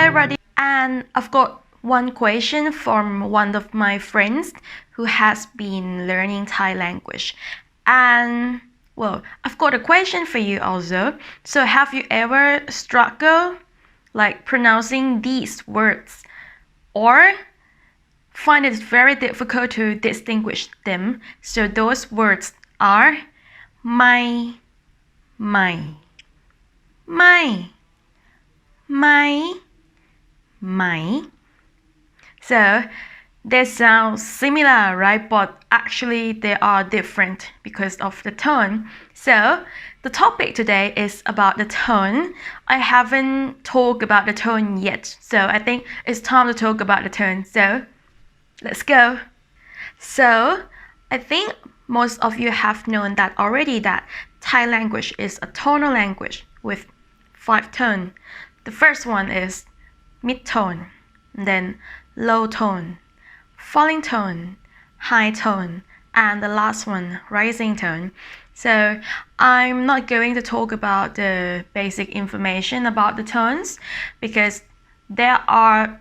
everybody. And I've got one question from one of my friends who has been learning Thai language. And well, I've got a question for you also. So have you ever struggled like pronouncing these words or find it very difficult to distinguish them? So those words are my, my, my. So they sound similar, right? But actually they are different because of the tone. So the topic today is about the tone. I haven't talked about the tone yet, so I think it's time to talk about the tone. So let's go. So I think most of you have known that already, that Thai language is a tonal language with 5 tones. The first one is mid-tone, then low tone, falling tone, high tone, and the last one, rising tone. So I'm not going to talk about the basic information about the tones because there are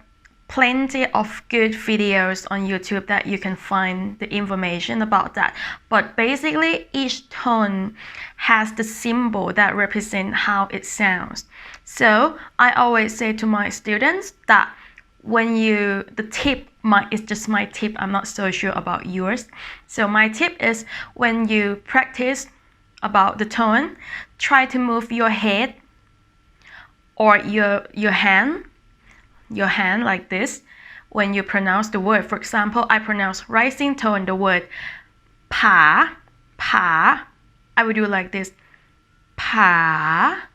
plenty of good videos on YouTube that you can find the information about that. But basically each tone has the symbol that represent how it sounds. So I always say to my students that when the tip, it's just my tip, I'm not so sure about yours. So my tip is when you practice about the tone, try to move your head or your hand like this when you pronounce the word. For example, I pronounce rising tone, the word pa, I will do like this, pa,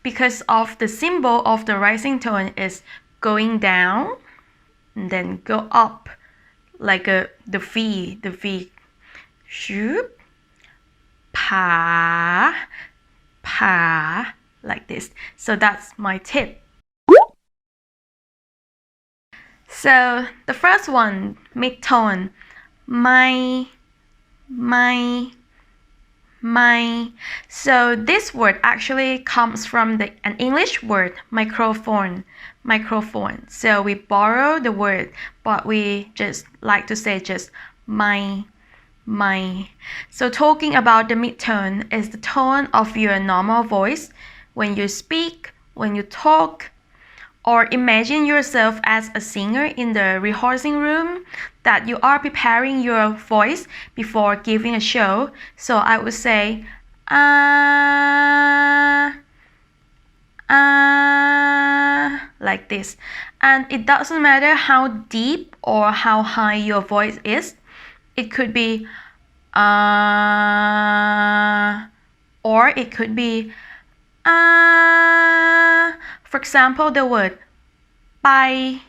because of the symbol of the rising tone is going down and then go up like the V, shoop, pa, like this. So that's my tip. So the first one, mid-tone, my. So this word actually comes from an English word, microphone. So we borrow the word, but we just like to say just my. So talking about the mid-tone is the tone of your normal voice when you speak, when you talk, or imagine yourself as a singer in the rehearsing room, that you are preparing your voice before giving a show. So I would say like this. And it doesn't matter how deep or how high your voice is. It could be or it could be for example, the word bye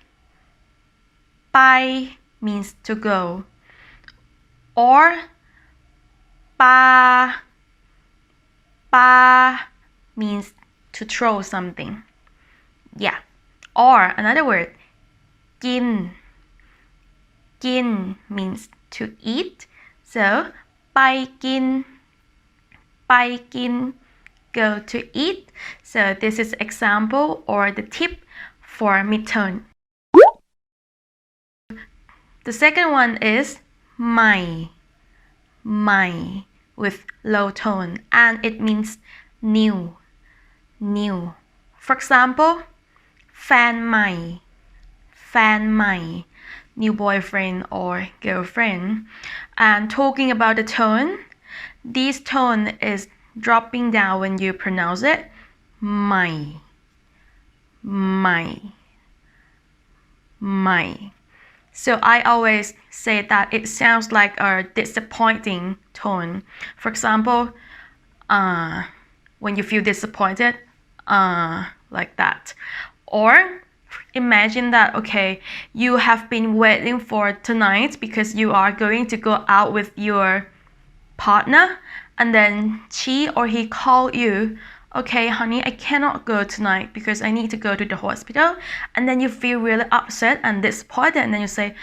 means to go, or ba means to throw something. Yeah. Or another word, gin means to eat. So by gin, go to eat. So this is example or the tip for mid-tone. The second one is my with low tone, and it means new. For example, แฟนใหม่ new boyfriend or girlfriend. And talking about the tone, this tone is dropping down when you pronounce it, my. So I always say that it sounds like a disappointing tone. For example, when you feel disappointed, like that. Or imagine that, okay, you have been waiting for tonight because you are going to go out with your partner, and then she or he called you, okay honey, I cannot go tonight because I need to go to the hospital. And then you feel really upset and disappointed, and then you say,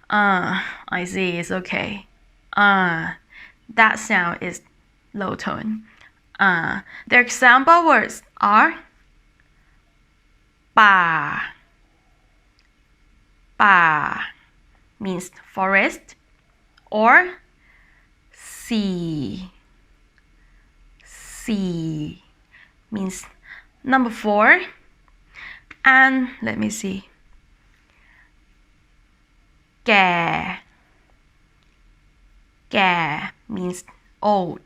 I see, it's okay. That sound is low tone. The example words are ป่า ป่า means forest, or sea. Sea means number 4. And let me see. แก่ แก่ means old.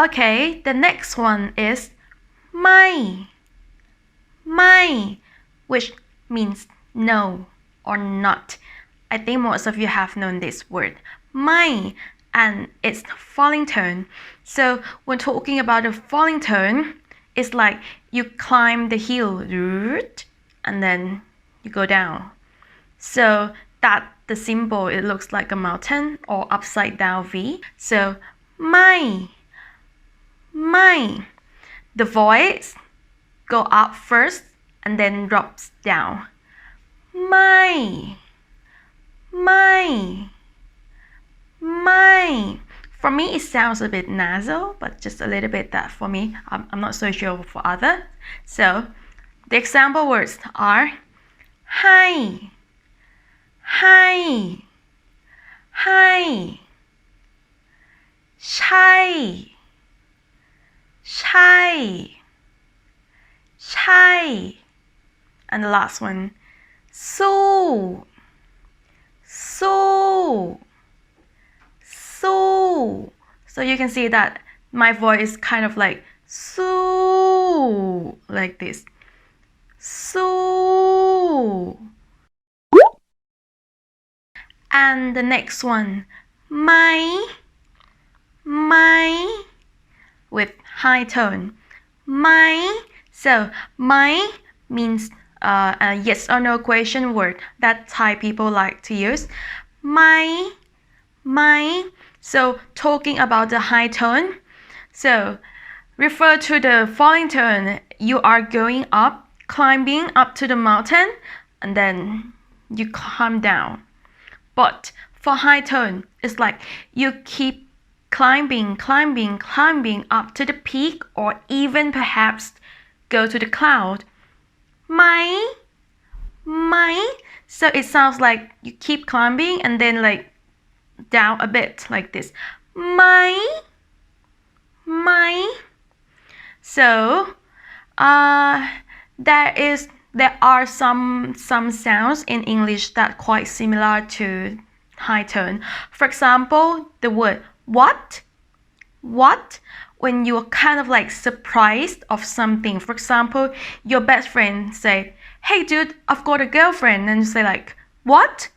Okay, the next one is ไม่ ไม่, which means no or not. I think most of you have known this word. ไม่, and it's falling tone. So when talking about a falling tone, it's like you climb the hill and then you go down. So that the symbol, it looks like a mountain or upside down V. So ไม่ the voice go up first and then drops down. ไม่ For me, it sounds a bit nasal, but just a little bit that for me. I'm not so sure for others. So the example words are ให้ ใช่ and the last one สู้ So you can see that my voice is kind of like สู้ like this. สู้ and the next one ไม่ with high tone. ไม่ so ไม่ means a yes or no question word that Thai people like to use. ไม่ so talking about the high tone, so refer to the falling tone. You are going up, climbing up to the mountain, and then you climb down. But for high tone, it's like you keep climbing up to the peak, or even perhaps go to the cloud. ไม่ so it sounds like you keep climbing and then like down a bit like this. ไม่ so there are some sounds in English that quite similar to high tone. For example, the word what, when you're kind of like surprised of something. For example, your best friend say, "Hey dude, I've got a girlfriend," and you say like, what?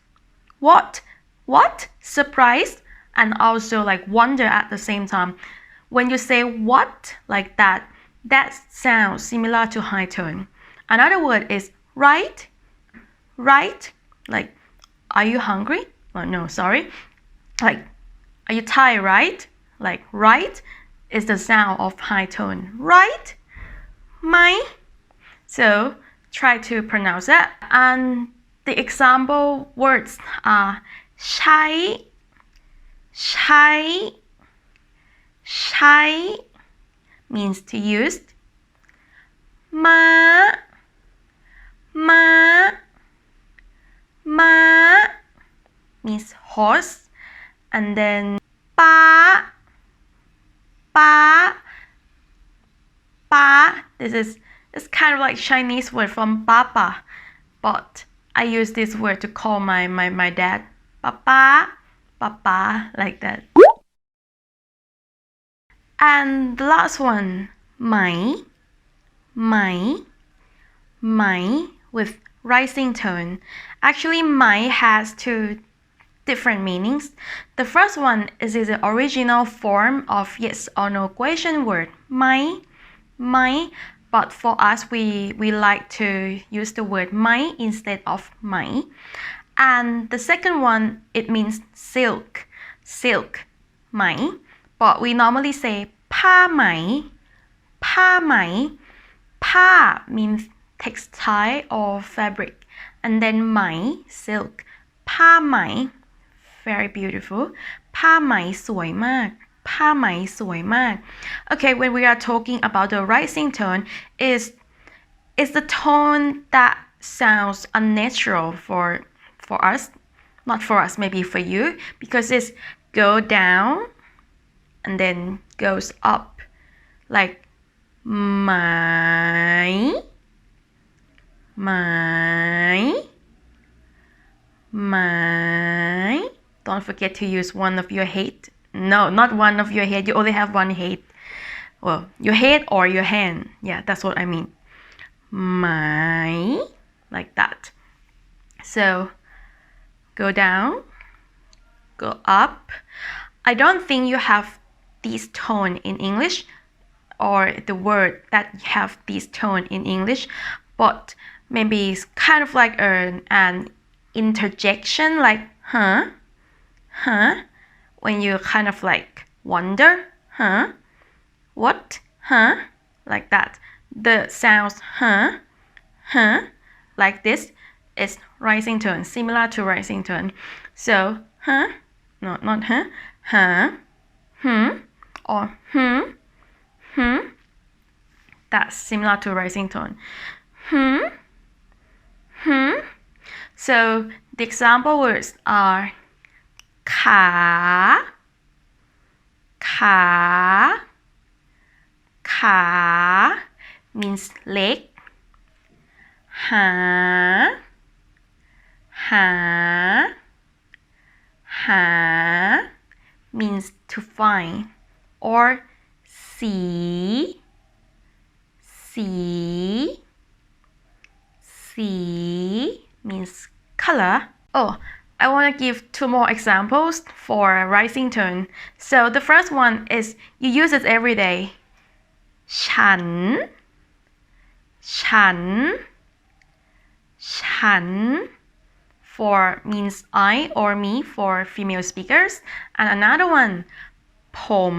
Surprised and also like wonder at the same time. When you say what like that sounds similar to high tone. Another word is right, like, are you hungry? Oh, no, sorry. Like, are you tired, right? Like, right is the sound of high tone. Right? ไหม So try to pronounce that. And the example words are ใช้ means to use. ม้า means horse. And then ป๊า this is kind of like Chinese word from papa, but I use this word to call my dad. Papa, like that. And the last one, ไหม with rising tone. Actually, ไหม has two different meanings. The first one is the original form of yes or no question word, ไหม, but for us we like to use the word ไหม instead of ไหม. And the second one, it means silk, ไหม, but we normally say ผ้าไหม. ผ้า means textile or fabric, and then ไหม silk. ผ้าไหม very beautiful. ผ้าไหมสวยมาก. Okay, when we are talking about the rising tone, is it's the tone that sounds unnatural for us, not for us, maybe for you, because it's go down and then goes up, like my. Don't forget to use one of your head. No, not one of your head. You only have one head. Well, your head or your hand. Yeah, that's what I mean. My, like that. So, go down, go up. I don't think you have this tone in English, or the word that have this tone in English, but maybe it's kind of like an interjection, like huh, when you kind of like wonder, what, like that. The sounds like this is rising tone, similar to rising tone. So no, not or that's similar to rising tone. So the example words are ขาmeans leg. หา means to find, or สีmeans color. Oh, I want to give two more examples for rising tone. So the first one is you use it every day. ฉัน for means I or me for female speakers. And another one, ผม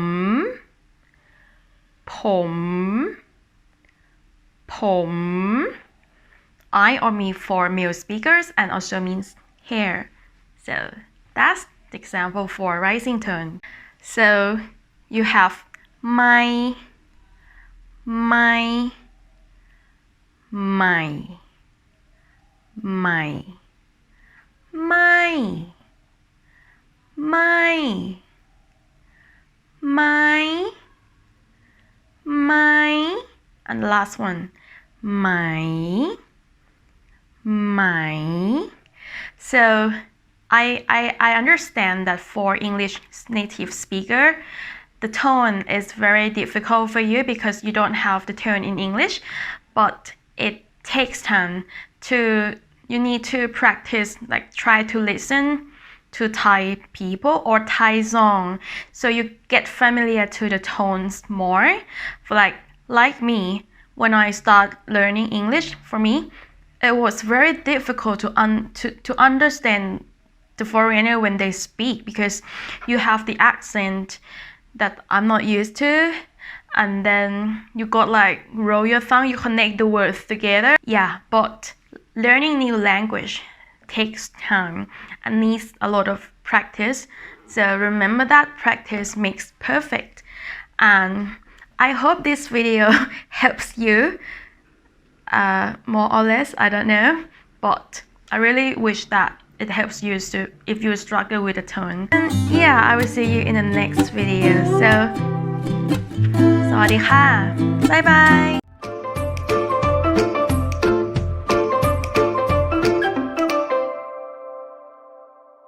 I or me for male speakers, and also means hair. So that's the example for rising tone. So you have my, and the last one, my. So I understand that for English native speaker, the tone is very difficult for you because you don't have the tone in English, but it takes time you need to practice, like try to listen to Thai people or Thai song, so you get familiar to the tones more. For like me, when I start learning English, for me, it was very difficult to understand the foreigner when they speak, because you have the accent that I'm not used to, and then you got like roll your tongue, you connect the words together. Yeah, but learning new language takes time and needs a lot of practice. So remember that practice makes perfect. And I hope this video helps you, more or less, I don't know, but I really wish that it helps you if you struggle with the tone. And yeah, I will see you in the next video. So สวัสดีค่ะ บ๊ายบาย